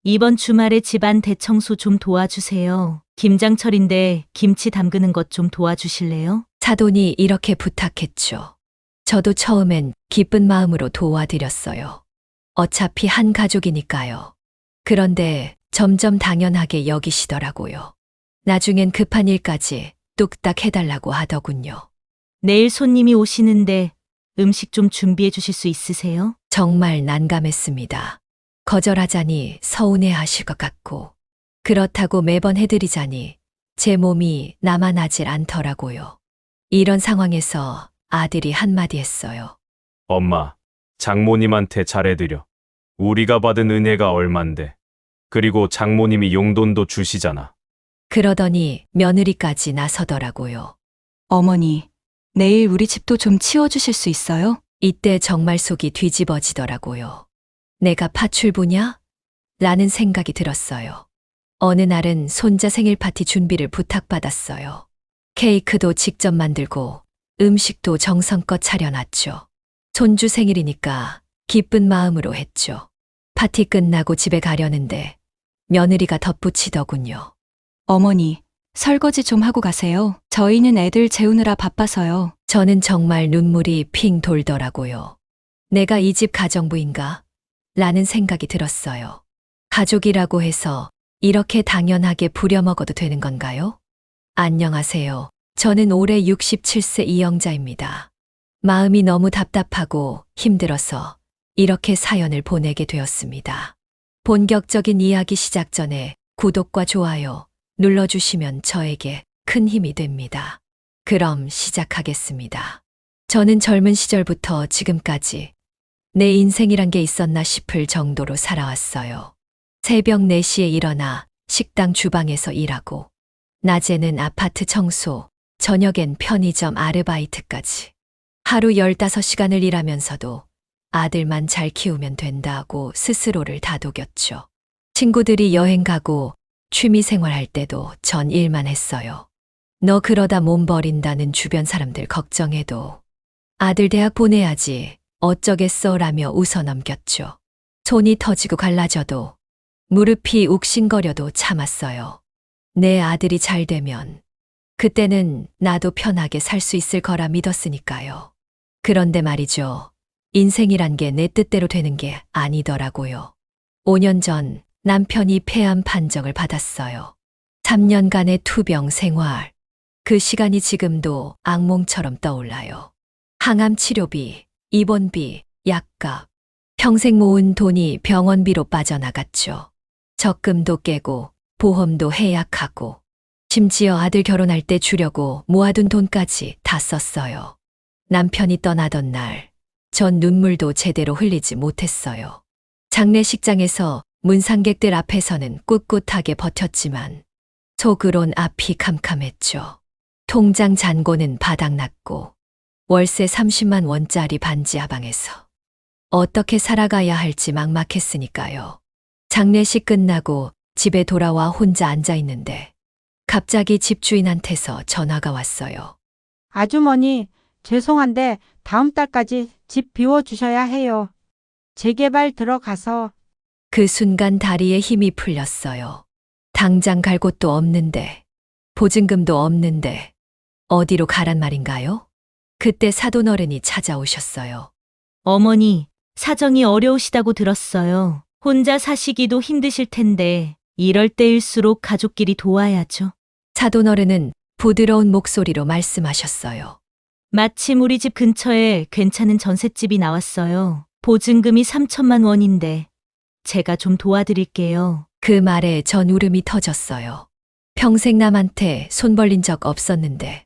이번 주말에 집안 대청소 좀 도와주세요. 김장철인데 김치 담그는 것 좀 도와주실래요? 사돈이 이렇게 부탁했죠. 저도 처음엔 기쁜 마음으로 도와드렸어요. 어차피 한 가족이니까요. 그런데 점점 당연하게 여기시더라고요. 나중엔 급한 일까지 뚝딱 해달라고 하더군요. 내일 손님이 오시는데 음식 좀 준비해 주실 수 있으세요? 정말 난감했습니다. 거절하자니 서운해 하실 것 같고, 그렇다고 매번 해드리자니 제 몸이 남아나질 않더라고요. 이런 상황에서 아들이 한마디 했어요. 엄마, 장모님한테 잘해드려. 우리가 받은 은혜가 얼만데. 그리고 장모님이 용돈도 주시잖아. 그러더니 며느리까지 나서더라고요. 어머니, 내일 우리 집도 좀 치워주실 수 있어요? 이때 정말 속이 뒤집어지더라고요. 내가 파출부냐? 라는 생각이 들었어요. 어느 날은 손자 생일 파티 준비를 부탁받았어요. 케이크도 직접 만들고 음식도 정성껏 차려놨죠. 손주 생일이니까 기쁜 마음으로 했죠. 파티 끝나고 집에 가려는데 며느리가 덧붙이더군요. 어머니, 설거지 좀 하고 가세요. 저희는 애들 재우느라 바빠서요. 저는 정말 눈물이 핑 돌더라고요. 내가 이 집 가정부인가? 라는 생각이 들었어요. 가족이라고 해서 이렇게 당연하게 부려먹어도 되는 건가요? 안녕하세요. 저는 올해 67세 이영자입니다. 마음이 너무 답답하고 힘들어서 이렇게 사연을 보내게 되었습니다. 본격적인 이야기 시작 전에 구독과 좋아요 눌러주시면 저에게 큰 힘이 됩니다. 그럼 시작하겠습니다. 저는 젊은 시절부터 지금까지 내 인생이란 게 있었나 싶을 정도로 살아왔어요. 새벽 4시에 일어나 식당 주방에서 일하고, 낮에는 아파트 청소, 저녁엔 편의점 아르바이트까지. 하루 15시간을 일하면서도 아들만 잘 키우면 된다고 스스로를 다독였죠. 친구들이 여행 가고 취미 생활할 때도 전 일만 했어요. 너 그러다 몸 버린다는 주변 사람들 걱정해도 아들 대학 보내야지 어쩌겠어 라며 웃어넘겼죠. 손이 터지고 갈라져도 무릎이 욱신거려도 참았어요. 내 아들이 잘 되면 그때는 나도 편하게 살 수 있을 거라 믿었으니까요. 그런데 말이죠. 인생이란 게 내 뜻대로 되는 게 아니더라고요. 5년 전 남편이 폐암 판정을 받았어요. 3년간의 투병 생활. 그 시간이 지금도 악몽처럼 떠올라요. 항암 치료비, 입원비, 약값. 평생 모은 돈이 병원비로 빠져나갔죠. 적금도 깨고 보험도 해약하고 심지어 아들 결혼할 때 주려고 모아둔 돈까지 다 썼어요. 남편이 떠나던 날, 전 눈물도 제대로 흘리지 못했어요. 장례식장에서 문상객들 앞에서는 꿋꿋하게 버텼지만 속으론 앞이 캄캄했죠. 통장 잔고는 바닥났고 월세 30만 원짜리 반지 하방에서 어떻게 살아가야 할지 막막했으니까요. 장례식 끝나고 집에 돌아와 혼자 앉아 있는데 갑자기 집주인한테서 전화가 왔어요. 아주머니, 죄송한데 다음 달까지 집 비워주셔야 해요. 재개발 들어가서. 그 순간 다리에 힘이 풀렸어요. 당장 갈 곳도 없는데, 보증금도 없는데, 어디로 가란 말인가요? 그때 사돈 어른이 찾아오셨어요. 어머니, 사정이 어려우시다고 들었어요. 혼자 사시기도 힘드실 텐데 이럴 때일수록 가족끼리 도와야죠. 사돈 어른은 부드러운 목소리로 말씀하셨어요. 마침 우리 집 근처에 괜찮은 전셋집이 나왔어요. 보증금이 3천만 원인데 제가 좀 도와드릴게요. 그 말에 전 울음이 터졌어요. 평생 남한테 손 벌린 적 없었는데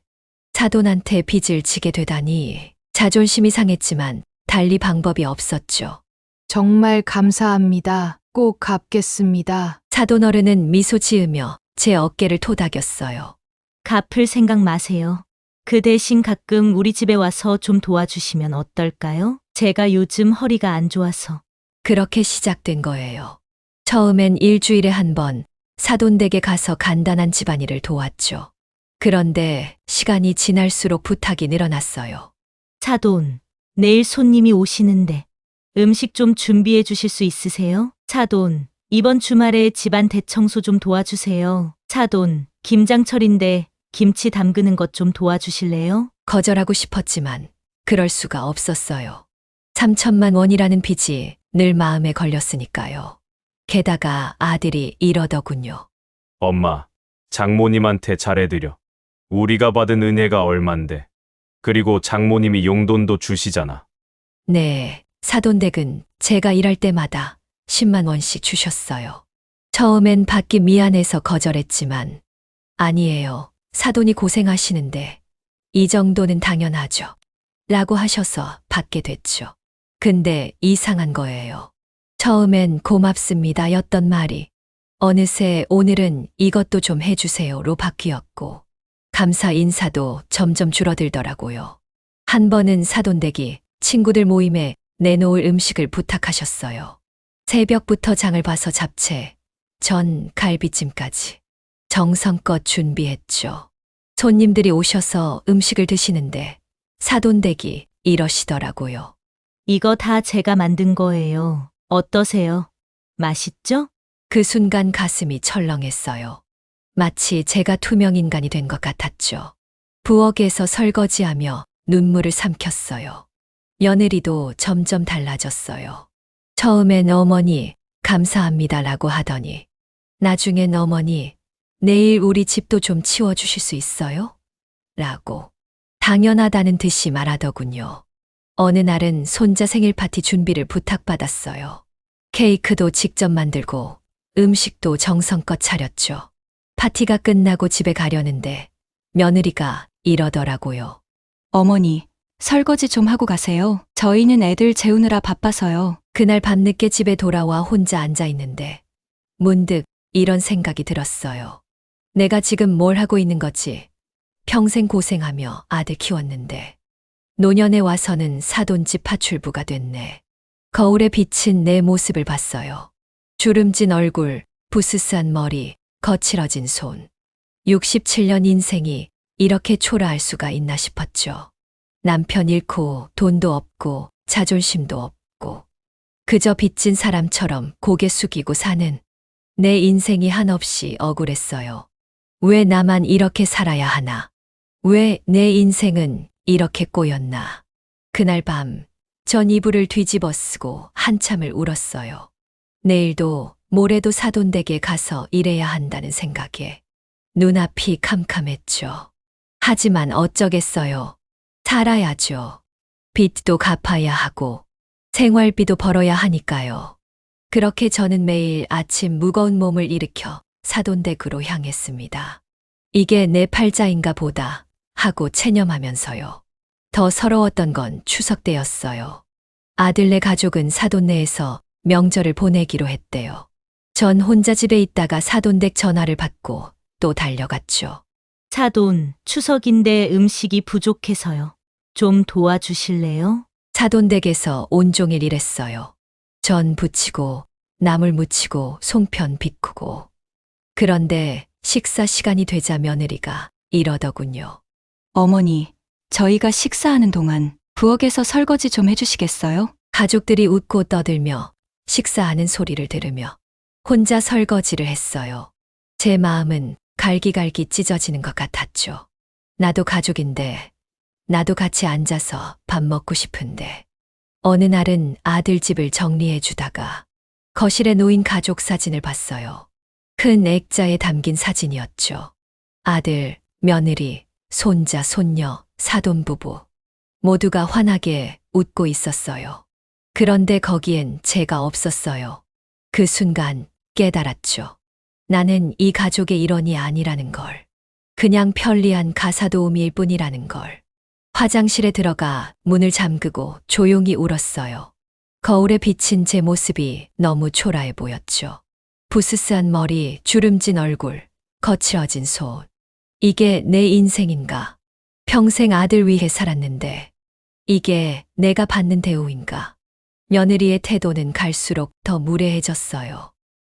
사돈한테 빚을 지게 되다니 자존심이 상했지만 달리 방법이 없었죠. 정말 감사합니다. 꼭 갚겠습니다. 사돈 어른은 미소 지으며 제 어깨를 토닥였어요. 갚을 생각 마세요. 그 대신 가끔 우리 집에 와서 좀 도와주시면 어떨까요? 제가 요즘 허리가 안 좋아서. 그렇게 시작된 거예요. 처음엔 일주일에 한 번 사돈 댁에 가서 간단한 집안일을 도왔죠. 그런데 시간이 지날수록 부탁이 늘어났어요. 사돈, 내일 손님이 오시는데 음식 좀 준비해 주실 수 있으세요? 사돈, 이번 주말에 집안 대청소 좀 도와주세요. 사돈, 김장철인데 김치 담그는 것 좀 도와주실래요? 거절하고 싶었지만 그럴 수가 없었어요. 3천만 원이라는 빚이 늘 마음에 걸렸으니까요. 게다가 아들이 이러더군요. 엄마, 장모님한테 잘해드려. 우리가 받은 은혜가 얼만데. 그리고 장모님이 용돈도 주시잖아. 네, 사돈댁은 제가 일할 때마다 10만 원씩 주셨어요. 처음엔 받기 미안해서 거절했지만 아니에요. 사돈이 고생하시는데 이 정도는 당연하죠. 라고 하셔서 받게 됐죠. 근데 이상한 거예요. 처음엔 고맙습니다 였던 말이 어느새 오늘은 이것도 좀 해주세요로 바뀌었고 감사 인사도 점점 줄어들더라고요. 한 번은 사돈댁이 친구들 모임에 내놓을 음식을 부탁하셨어요. 새벽부터 장을 봐서 잡채, 전, 갈비찜까지 정성껏 준비했죠. 손님들이 오셔서 음식을 드시는데 사돈댁이 이러시더라고요. 이거 다 제가 만든 거예요. 어떠세요? 맛있죠? 그 순간 가슴이 철렁했어요. 마치 제가 투명인간이 된 것 같았죠. 부엌에서 설거지하며 눈물을 삼켰어요. 며느리도 점점 달라졌어요. 처음엔 어머니 감사합니다라고 하더니 나중엔 어머니 내일 우리 집도 좀 치워주실 수 있어요? 라고 당연하다는 듯이 말하더군요. 어느 날은 손자 생일 파티 준비를 부탁받았어요. 케이크도 직접 만들고 음식도 정성껏 차렸죠. 파티가 끝나고 집에 가려는데 며느리가 이러더라고요. 어머니, 설거지 좀 하고 가세요. 저희는 애들 재우느라 바빠서요. 그날 밤늦게 집에 돌아와 혼자 앉아 있는데 문득 이런 생각이 들었어요. 내가 지금 뭘 하고 있는 거지? 평생 고생하며 아들 키웠는데 노년에 와서는 사돈집 파출부가 됐네. 거울에 비친 내 모습을 봤어요. 주름진 얼굴, 부스스한 머리, 거칠어진 손. 67년 인생이 이렇게 초라할 수가 있나 싶었죠. 남편 잃고 돈도 없고 자존심도 없고 그저 빚진 사람처럼 고개 숙이고 사는 내 인생이 한없이 억울했어요. 왜 나만 이렇게 살아야 하나? 왜 내 인생은 이렇게 꼬였나? 그날 밤 전 이불을 뒤집어 쓰고 한참을 울었어요. 내일도 모레도 사돈댁에 가서 일해야 한다는 생각에 눈앞이 캄캄했죠. 하지만 어쩌겠어요. 살아야죠. 빚도 갚아야 하고 생활비도 벌어야 하니까요. 그렇게 저는 매일 아침 무거운 몸을 일으켜 사돈댁으로 향했습니다. 이게 내 팔자인가 보다 하고 체념하면서요. 더 서러웠던 건 추석 때였어요. 아들네 가족은 사돈네에서 명절을 보내기로 했대요. 전 혼자 집에 있다가 사돈댁 전화를 받고 또 달려갔죠. 사돈, 추석인데 음식이 부족해서요. 좀 도와주실래요? 사돈댁에서 온종일 일했어요. 전 부치고 나물 무치고 송편 빚고. 그런데 식사 시간이 되자 며느리가 이러더군요. 어머니, 저희가 식사하는 동안 부엌에서 설거지 좀 해주시겠어요? 가족들이 웃고 떠들며 식사하는 소리를 들으며 혼자 설거지를 했어요. 제 마음은 갈기갈기 찢어지는 것 같았죠. 나도 가족인데, 나도 같이 앉아서 밥 먹고 싶은데. 어느 날은 아들 집을 정리해 주다가 거실에 놓인 가족 사진을 봤어요. 큰 액자에 담긴 사진이었죠. 아들, 며느리, 손자, 손녀, 사돈부부. 모두가 환하게 웃고 있었어요. 그런데 거기엔 제가 없었어요. 그 순간 깨달았죠. 나는 이 가족의 일원이 아니라는 걸. 그냥 편리한 가사도우미일 뿐이라는 걸. 화장실에 들어가 문을 잠그고 조용히 울었어요. 거울에 비친 제 모습이 너무 초라해 보였죠. 부스스한 머리, 주름진 얼굴, 거칠어진 손. 이게 내 인생인가? 평생 아들 위해 살았는데 이게 내가 받는 대우인가? 며느리의 태도는 갈수록 더 무례해졌어요.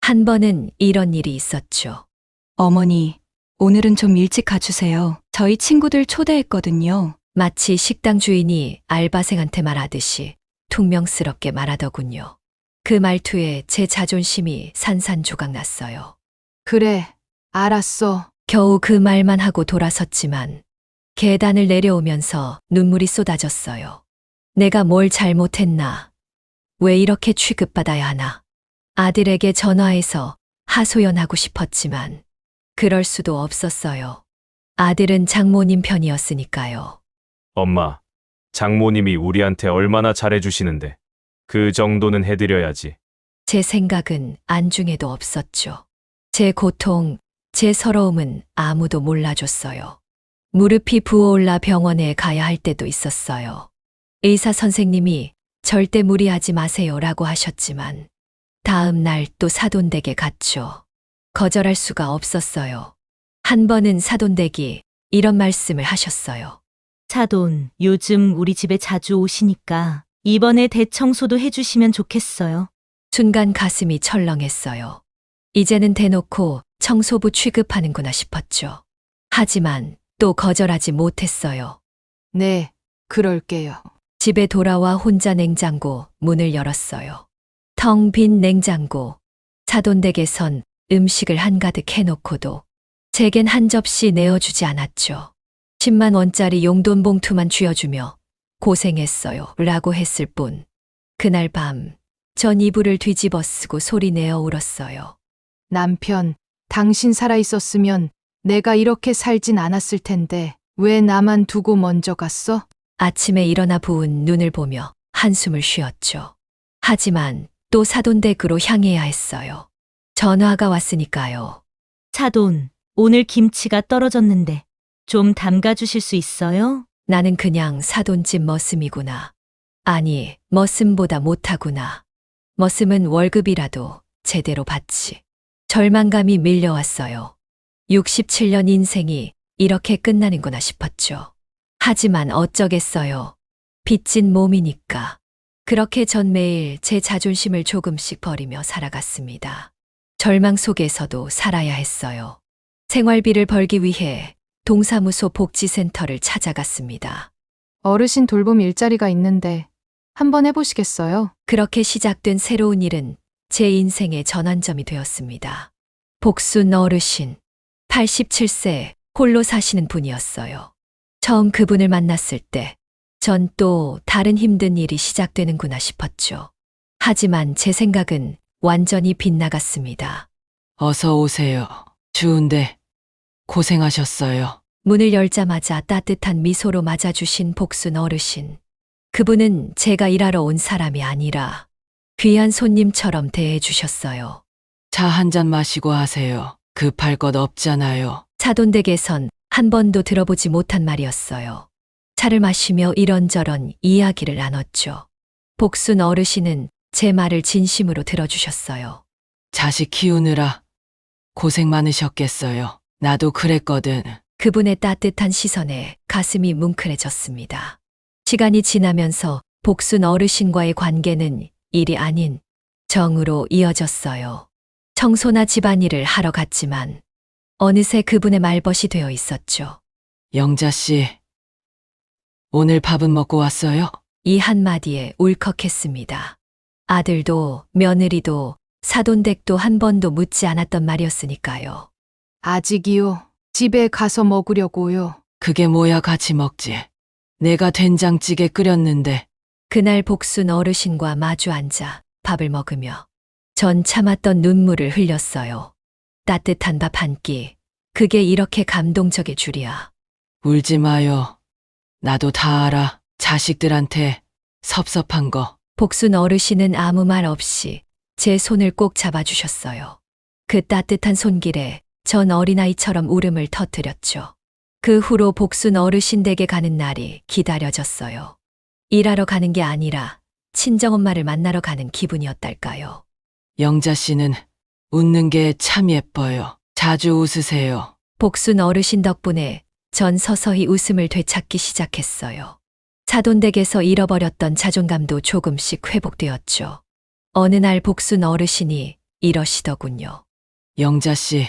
한 번은 이런 일이 있었죠. 어머니, 오늘은 좀 일찍 가주세요. 저희 친구들 초대했거든요. 마치 식당 주인이 알바생한테 말하듯이 퉁명스럽게 말하더군요. 그 말투에 제 자존심이 산산조각 났어요. 그래, 알았어. 겨우 그 말만 하고 돌아섰지만 계단을 내려오면서 눈물이 쏟아졌어요. 내가 뭘 잘못했나? 왜 이렇게 취급받아야 하나? 아들에게 전화해서 하소연하고 싶었지만 그럴 수도 없었어요. 아들은 장모님 편이었으니까요. 엄마, 장모님이 우리한테 얼마나 잘해주시는데 그 정도는 해드려야지. 제 생각은 안중에도 없었죠. 제 고통, 제 서러움은 아무도 몰라줬어요. 무릎이 부어올라 병원에 가야 할 때도 있었어요. 의사 선생님이 절대 무리하지 마세요라고 하셨지만 다음 날 또 사돈댁에 갔죠. 거절할 수가 없었어요. 한 번은 사돈댁이 이런 말씀을 하셨어요. 사돈, 요즘 우리 집에 자주 오시니까 이번에 대청소도 해주시면 좋겠어요. 순간 가슴이 철렁했어요. 이제는 대놓고 청소부 취급하는구나 싶었죠. 하지만 또 거절하지 못했어요. 네, 그럴게요. 집에 돌아와 혼자 냉장고 문을 열었어요. 텅 빈 냉장고. 사돈댁에선 음식을 한가득 해놓고도 제겐 한 접시 내어주지 않았죠. 10만 원짜리 용돈 봉투만 쥐어주며 고생했어요 라고 했을 뿐. 그날 밤 전 이불을 뒤집어 쓰고 소리내어 울었어요. 남편, 당신 살아있었으면 내가 이렇게 살진 않았을 텐데 왜 나만 두고 먼저 갔어? 아침에 일어나 부은 눈을 보며 한숨을 쉬었죠. 하지만 또 사돈댁으로 향해야 했어요. 전화가 왔으니까요. 사돈, 오늘 김치가 떨어졌는데 좀 담가주실 수 있어요? 나는 그냥 사돈집 머슴이구나. 아니, 머슴보다 못하구나. 머슴은 월급이라도 제대로 받지. 절망감이 밀려왔어요. 67년 인생이 이렇게 끝나는구나 싶었죠. 하지만 어쩌겠어요. 빚진 몸이니까. 그렇게 전 매일 제 자존심을 조금씩 버리며 살아갔습니다. 절망 속에서도 살아야 했어요. 생활비를 벌기 위해 동사무소 복지센터를 찾아갔습니다. 어르신 돌봄 일자리가 있는데 한번 해보시겠어요? 그렇게 시작된 새로운 일은 제 인생의 전환점이 되었습니다. 복순 어르신, 87세 홀로 사시는 분이었어요. 처음 그분을 만났을 때 전 또 다른 힘든 일이 시작되는구나 싶었죠. 하지만 제 생각은 완전히 빗나갔습니다. 어서 오세요. 추운데 고생하셨어요. 문을 열자마자 따뜻한 미소로 맞아주신 복순 어르신. 그분은 제가 일하러 온 사람이 아니라 귀한 손님처럼 대해주셨어요. 차 한 잔 마시고 하세요. 급할 것 없잖아요. 사돈댁에선 한 번도 들어보지 못한 말이었어요. 차를 마시며 이런저런 이야기를 나눴죠. 복순 어르신은 제 말을 진심으로 들어주셨어요. 자식 키우느라 고생 많으셨겠어요. 나도 그랬거든. 그분의 따뜻한 시선에 가슴이 뭉클해졌습니다. 시간이 지나면서 복순 어르신과의 관계는 일이 아닌 정으로 이어졌어요. 청소나 집안일을 하러 갔지만 어느새 그분의 말벗이 되어 있었죠. 영자 씨, 오늘 밥은 먹고 왔어요? 이 한마디에 울컥했습니다. 아들도 며느리도 사돈댁도 한 번도 묻지 않았던 말이었으니까요. 아직이요. 집에 가서 먹으려고요. 그게 뭐야, 같이 먹지. 내가 된장찌개 끓였는데. 그날 복순 어르신과 마주 앉아 밥을 먹으며 전 참았던 눈물을 흘렸어요. 따뜻한 밥 한 끼, 그게 이렇게 감동적일 줄이야. 울지 마요. 나도 다 알아. 자식들한테 섭섭한 거. 복순 어르신은 아무 말 없이 제 손을 꼭 잡아주셨어요. 그 따뜻한 손길에 전 어린아이처럼 울음을 터뜨렸죠. 그 후로 복순 어르신 댁에 가는 날이 기다려졌어요. 일하러 가는 게 아니라 친정엄마를 만나러 가는 기분이었달까요. 영자 씨는 웃는 게 참 예뻐요. 자주 웃으세요. 복순 어르신 덕분에 전 서서히 웃음을 되찾기 시작했어요. 사돈댁에서 잃어버렸던 자존감도 조금씩 회복되었죠. 어느 날 복순 어르신이 이러시더군요. 영자 씨,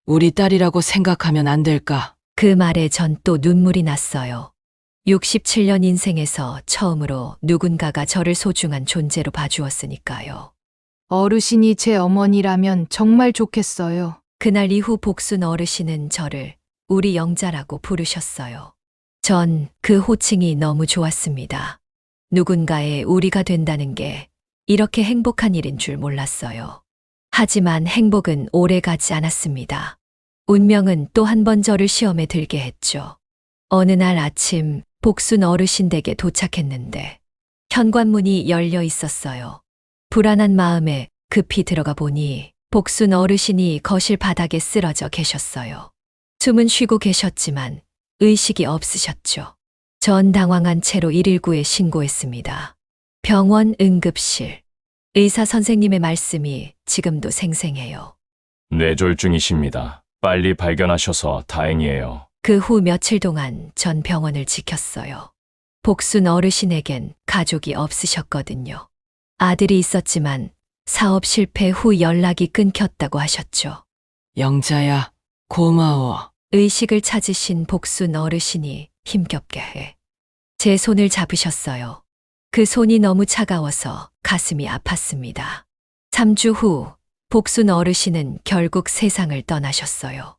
우리 딸이라고 생각하면 안 될까? 그 말에 전 또 눈물이 났어요. 67년 인생에서 처음으로 누군가가 저를 소중한 존재로 봐주었으니까요. 어르신이 제 어머니라면 정말 좋겠어요. 그날 이후 복순 어르신은 저를 우리 영자라고 부르셨어요. 전 그 호칭이 너무 좋았습니다. 누군가의 우리가 된다는 게 이렇게 행복한 일인 줄 몰랐어요. 하지만 행복은 오래 가지 않았습니다. 운명은 또 한 번 저를 시험에 들게 했죠. 어느 날 아침 복순 어르신 댁에 도착했는데 현관문이 열려 있었어요. 불안한 마음에 급히 들어가 보니 복순 어르신이 거실 바닥에 쓰러져 계셨어요. 숨은 쉬고 계셨지만 의식이 없으셨죠. 전 당황한 채로 119에 신고했습니다. 병원 응급실. 의사 선생님의 말씀이 지금도 생생해요. 뇌졸중이십니다. 빨리 발견하셔서 다행이에요. 그 후 며칠 동안 전 병원을 지켰어요. 복순 어르신에겐 가족이 없으셨거든요. 아들이 있었지만 사업 실패 후 연락이 끊겼다고 하셨죠. 영자야, 고마워. 의식을 찾으신 복순 어르신이 힘겹게 해 제 손을 잡으셨어요. 그 손이 너무 차가워서 가슴이 아팠습니다. 3주 후 복순 어르신은 결국 세상을 떠나셨어요.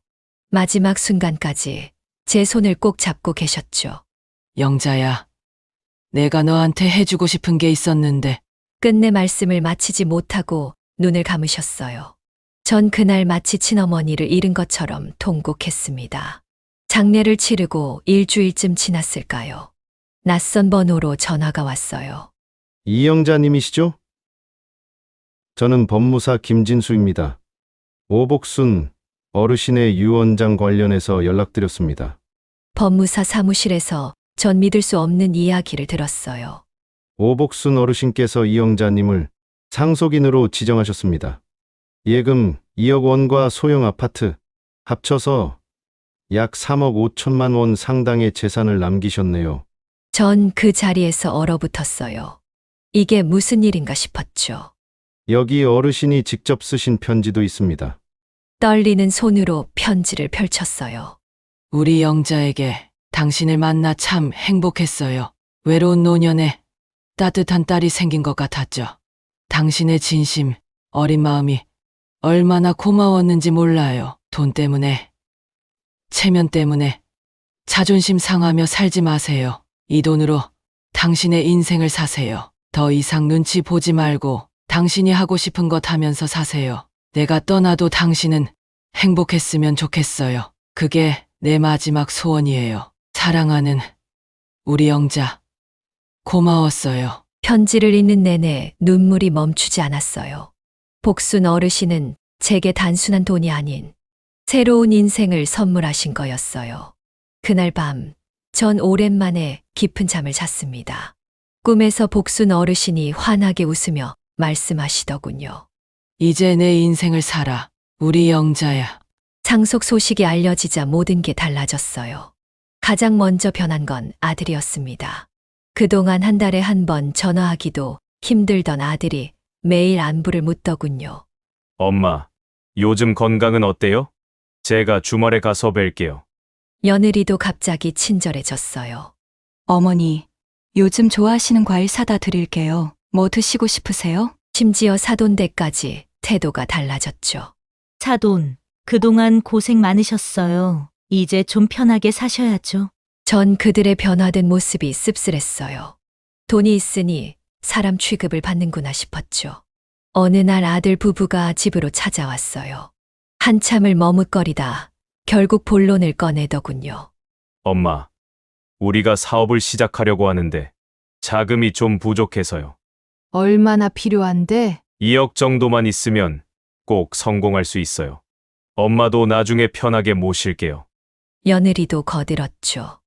마지막 순간까지 제 손을 꼭 잡고 계셨죠. 영자야, 내가 너한테 해주고 싶은 게 있었는데 끝내 말씀을 마치지 못하고 눈을 감으셨어요. 전 그날 마치 친어머니를 잃은 것처럼 통곡했습니다. 장례를 치르고 일주일쯤 지났을까요? 낯선 번호로 전화가 왔어요. 이영자님이시죠? 저는 법무사 김진수입니다. 오복순 어르신의 유언장 관련해서 연락드렸습니다. 법무사 사무실에서 전 믿을 수 없는 이야기를 들었어요. 오복순 어르신께서 이영자님을 상속인으로 지정하셨습니다. 예금 2억 원과 소형 아파트 합쳐서 약 3억 5천만 원 상당의 재산을 남기셨네요. 전 그 자리에서 얼어붙었어요. 이게 무슨 일인가 싶었죠. 여기 어르신이 직접 쓰신 편지도 있습니다. 떨리는 손으로 편지를 펼쳤어요. 우리 영자에게 당신을 만나 참 행복했어요. 외로운 노년에 따뜻한 딸이 생긴 것 같았죠. 당신의 진심, 어린 마음이 얼마나 고마웠는지 몰라요. 돈 때문에, 체면 때문에 자존심 상하며 살지 마세요. 이 돈으로 당신의 인생을 사세요. 더 이상 눈치 보지 말고 당신이 하고 싶은 것 하면서 사세요. 내가 떠나도 당신은 행복했으면 좋겠어요. 그게 내 마지막 소원이에요. 사랑하는 우리 영자, 고마웠어요. 편지를 읽는 내내 눈물이 멈추지 않았어요. 복순 어르신은 제게 단순한 돈이 아닌 새로운 인생을 선물하신 거였어요. 그날 밤, 전 오랜만에 깊은 잠을 잤습니다. 꿈에서 복순 어르신이 환하게 웃으며 말씀하시더군요. 이제 내 인생을 살아. 우리 영자야. 상속 소식이 알려지자 모든 게 달라졌어요. 가장 먼저 변한 건 아들이었습니다. 그동안 한 달에 한 번 전화하기도 힘들던 아들이 매일 안부를 묻더군요. 엄마, 요즘 건강은 어때요? 제가 주말에 가서 뵐게요. 며느리도 갑자기 친절해졌어요. 어머니, 요즘 좋아하시는 과일 사다 드릴게요. 뭐 드시고 싶으세요? 심지어 사돈댁까지 태도가 달라졌죠. 사돈, 그동안 고생 많으셨어요. 이제 좀 편하게 사셔야죠. 전 그들의 변화된 모습이 씁쓸했어요. 돈이 있으니 사람 취급을 받는구나 싶었죠. 어느 날 아들 부부가 집으로 찾아왔어요. 한참을 머뭇거리다 결국 본론을 꺼내더군요. 엄마, 우리가 사업을 시작하려고 하는데 자금이 좀 부족해서요. 얼마나 필요한데? 2억 정도만 있으면 꼭 성공할 수 있어요. 엄마도 나중에 편하게 모실게요. 며느리도 거들었죠.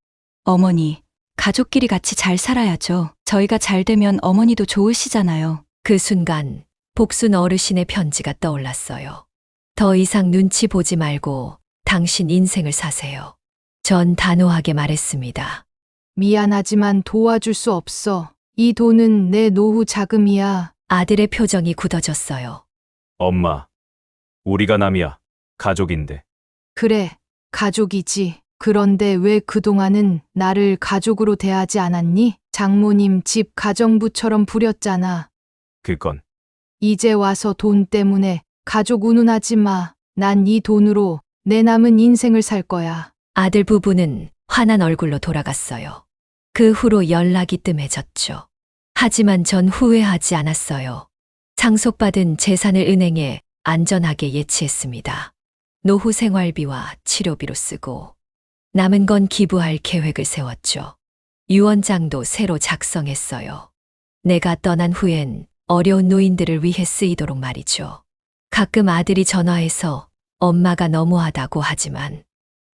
어머니, 가족끼리 같이 잘 살아야죠. 저희가 잘 되면 어머니도 좋으시잖아요. 그 순간 복순 어르신의 편지가 떠올랐어요. 더 이상 눈치 보지 말고 당신 인생을 사세요. 전 단호하게 말했습니다. 미안하지만 도와줄 수 없어. 이 돈은 내 노후 자금이야. 아들의 표정이 굳어졌어요. 엄마, 우리가 남이야. 가족인데. 그래, 가족이지. 그런데 왜 그동안은 나를 가족으로 대하지 않았니? 장모님 집 가정부처럼 부렸잖아. 그건 이제 와서 돈 때문에 가족 운운하지 마. 난 이 돈으로 내 남은 인생을 살 거야. 아들 부부는 환한 얼굴로 돌아갔어요. 그 후로 연락이 뜸해졌죠. 하지만 전 후회하지 않았어요. 상속받은 재산을 은행에 안전하게 예치했습니다. 노후 생활비와 치료비로 쓰고 남은 건 기부할 계획을 세웠죠. 유언장도 새로 작성했어요. 내가 떠난 후엔 어려운 노인들을 위해 쓰이도록 말이죠. 가끔 아들이 전화해서 엄마가 너무하다고 하지만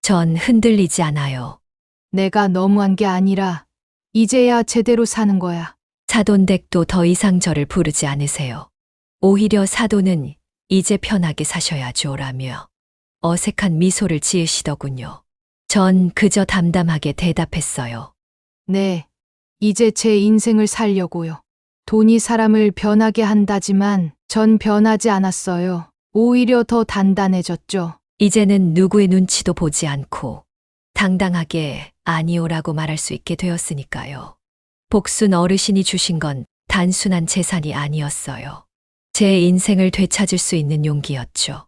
전 흔들리지 않아요. 내가 너무한 게 아니라 이제야 제대로 사는 거야. 사돈댁도 더 이상 저를 부르지 않으세요. 오히려 사돈은 이제 편하게 사셔야죠라며 어색한 미소를 지으시더군요. 전 그저 담담하게 대답했어요. 네, 이제 제 인생을 살려고요. 돈이 사람을 변하게 한다지만 전 변하지 않았어요. 오히려 더 단단해졌죠. 이제는 누구의 눈치도 보지 않고 당당하게 아니오라고 말할 수 있게 되었으니까요. 복순 어르신이 주신 건 단순한 재산이 아니었어요. 제 인생을 되찾을 수 있는 용기였죠.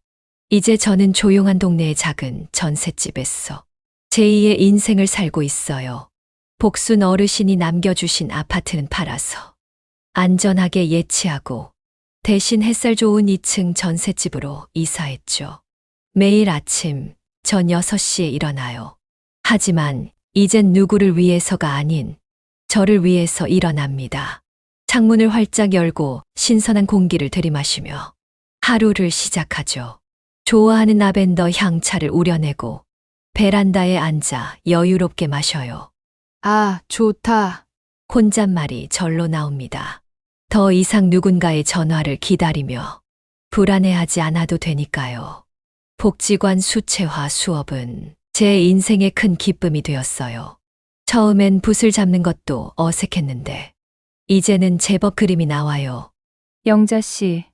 이제 저는 조용한 동네의 작은 전셋집에서 제2의 인생을 살고 있어요. 복순 어르신이 남겨주신 아파트는 팔아서 안전하게 예치하고 대신 햇살 좋은 2층 전셋집으로 이사했죠. 매일 아침 전 6시에 일어나요. 하지만 이젠 누구를 위해서가 아닌 저를 위해서 일어납니다. 창문을 활짝 열고 신선한 공기를 들이마시며 하루를 시작하죠. 좋아하는 라벤더 향차를 우려내고 베란다에 앉아 여유롭게 마셔요. 아, 좋다. 혼잣말이 절로 나옵니다. 더 이상 누군가의 전화를 기다리며 불안해하지 않아도 되니까요. 복지관 수채화 수업은 제 인생의 큰 기쁨이 되었어요. 처음엔 붓을 잡는 것도 어색했는데 이제는 제법 그림이 나와요. 영자 씨,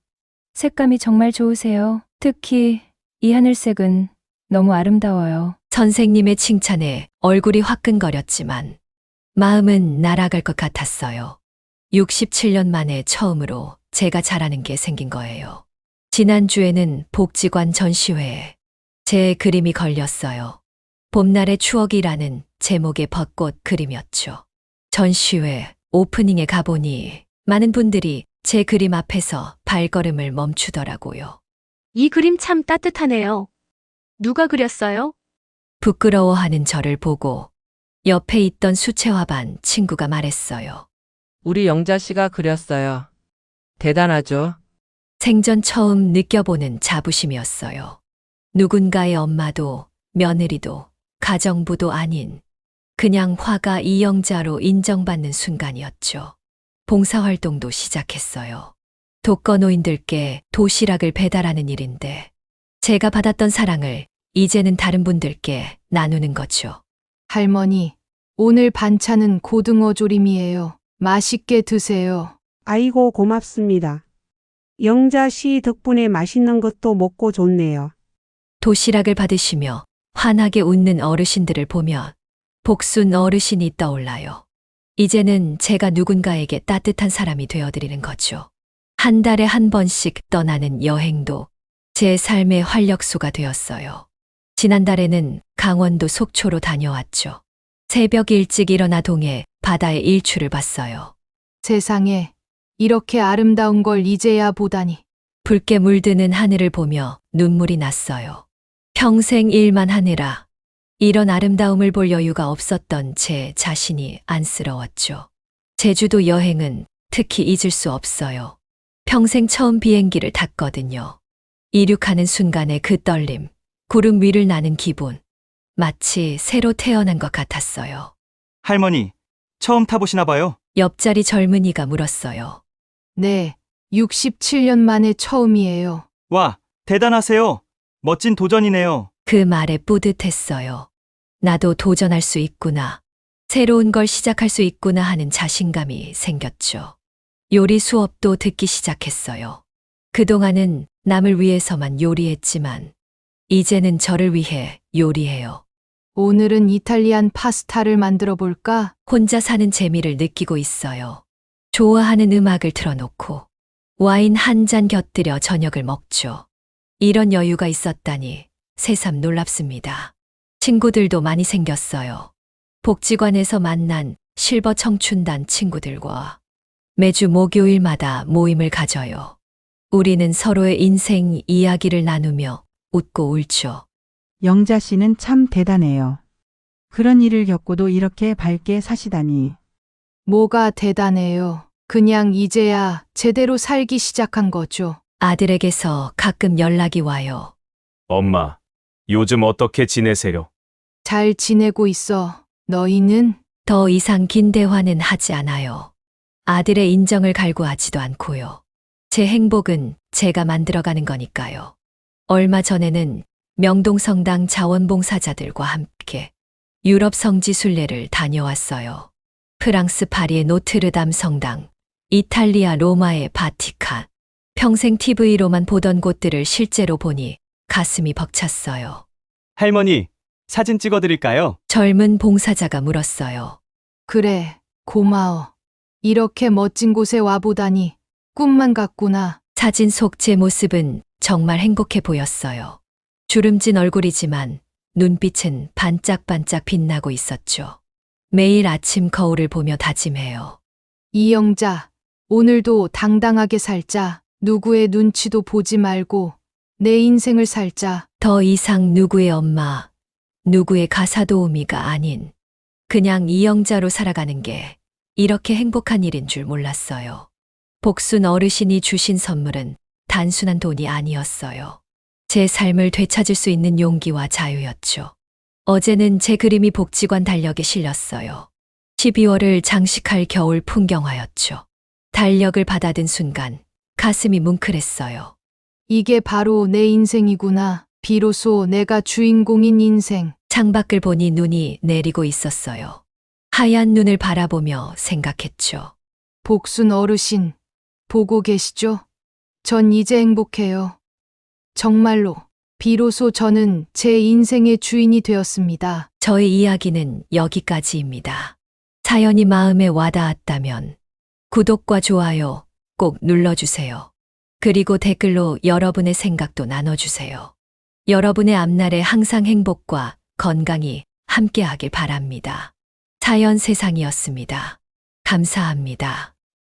색감이 정말 좋으세요. 특히 이 하늘색은 너무 아름다워요. 선생님의 칭찬에 얼굴이 화끈거렸지만 마음은 날아갈 것 같았어요. 67년 만에 처음으로 제가 잘하는 게 생긴 거예요. 지난주에는 복지관 전시회에 제 그림이 걸렸어요. 봄날의 추억이라는 제목의 벚꽃 그림이었죠. 전시회 오프닝에 가보니 많은 분들이 제 그림 앞에서 발걸음을 멈추더라고요. 이 그림 참 따뜻하네요. 누가 그렸어요? 부끄러워하는 저를 보고 옆에 있던 수채화반 친구가 말했어요. 우리 영자 씨가 그렸어요. 대단하죠? 생전 처음 느껴보는 자부심이었어요. 누군가의 엄마도 며느리도 가정부도 아닌 그냥 화가 이영자로 인정받는 순간이었죠. 봉사활동도 시작했어요. 독거노인들께 도시락을 배달하는 일인데 제가 받았던 사랑을 이제는 다른 분들께 나누는 거죠. 할머니, 오늘 반찬은 고등어 조림이에요. 맛있게 드세요. 아이고, 고맙습니다. 영자 씨 덕분에 맛있는 것도 먹고 좋네요. 도시락을 받으시며 환하게 웃는 어르신들을 보면 복순 어르신이 떠올라요. 이제는 제가 누군가에게 따뜻한 사람이 되어드리는 거죠. 한 달에 한 번씩 떠나는 여행도 제 삶의 활력소가 되었어요. 지난달에는 강원도 속초로 다녀왔죠. 새벽 일찍 일어나 동해 바다의 일출을 봤어요. 세상에 이렇게 아름다운 걸 이제야 보다니. 붉게 물드는 하늘을 보며 눈물이 났어요. 평생 일만 하느라 이런 아름다움을 볼 여유가 없었던 제 자신이 안쓰러웠죠. 제주도 여행은 특히 잊을 수 없어요. 평생 처음 비행기를 탔거든요. 이륙하는 순간의 그 떨림, 구름 위를 나는 기분, 마치 새로 태어난 것 같았어요. 할머니, 처음 타보시나 봐요? 옆자리 젊은이가 물었어요. 네, 67년 만에 처음이에요. 와, 대단하세요. 멋진 도전이네요. 그 말에 뿌듯했어요. 나도 도전할 수 있구나. 새로운 걸 시작할 수 있구나 하는 자신감이 생겼죠. 요리 수업도 듣기 시작했어요. 그동안은 남을 위해서만 요리했지만 이제는 저를 위해 요리해요. 오늘은 이탈리안 파스타를 만들어 볼까? 혼자 사는 재미를 느끼고 있어요. 좋아하는 음악을 틀어놓고 와인 한 잔 곁들여 저녁을 먹죠. 이런 여유가 있었다니 새삼 놀랍습니다. 친구들도 많이 생겼어요. 복지관에서 만난 실버 청춘단 친구들과 매주 목요일마다 모임을 가져요. 우리는 서로의 인생 이야기를 나누며 웃고 울죠. 영자 씨는 참 대단해요. 그런 일을 겪고도 이렇게 밝게 사시다니. 뭐가 대단해요. 그냥 이제야 제대로 살기 시작한 거죠. 아들에게서 가끔 연락이 와요. 엄마, 요즘 어떻게 지내세요? 잘 지내고 있어. 너희는? 더 이상 긴 대화는 하지 않아요. 아들의 인정을 갈구하지도 않고요. 제 행복은 제가 만들어가는 거니까요. 얼마 전에는 명동성당 자원봉사자들과 함께 유럽 성지 순례를 다녀왔어요. 프랑스 파리의 노트르담 성당, 이탈리아 로마의 바티칸. 평생 TV로만 보던 곳들을 실제로 보니 가슴이 벅찼어요. 할머니, 사진 찍어드릴까요? 젊은 봉사자가 물었어요. 그래, 고마워. 이렇게 멋진 곳에 와보다니 꿈만 같구나. 사진 속 제 모습은 정말 행복해 보였어요. 주름진 얼굴이지만 눈빛은 반짝반짝 빛나고 있었죠. 매일 아침 거울을 보며 다짐해요. 이영자, 오늘도 당당하게 살자. 누구의 눈치도 보지 말고 내 인생을 살자. 더 이상 누구의 엄마, 누구의 가사도우미가 아닌 그냥 이영자로 살아가는 게 이렇게 행복한 일인 줄 몰랐어요. 복순 어르신이 주신 선물은 단순한 돈이 아니었어요. 제 삶을 되찾을 수 있는 용기와 자유였죠. 어제는 제 그림이 복지관 달력에 실렸어요. 12월을 장식할 겨울 풍경화였죠. 달력을 받아든 순간 가슴이 뭉클했어요. 이게 바로 내 인생이구나. 비로소 내가 주인공인 인생. 창밖을 보니 눈이 내리고 있었어요. 하얀 눈을 바라보며 생각했죠. 복순 어르신, 보고 계시죠? 전 이제 행복해요. 정말로, 비로소 저는 제 인생의 주인이 되었습니다. 저의 이야기는 여기까지입니다. 사연이 마음에 와닿았다면 구독과 좋아요 꼭 눌러주세요. 그리고 댓글로 여러분의 생각도 나눠주세요. 여러분의 앞날에 항상 행복과 건강이 함께하길 바랍니다. 사연 세상이었습니다. 감사합니다.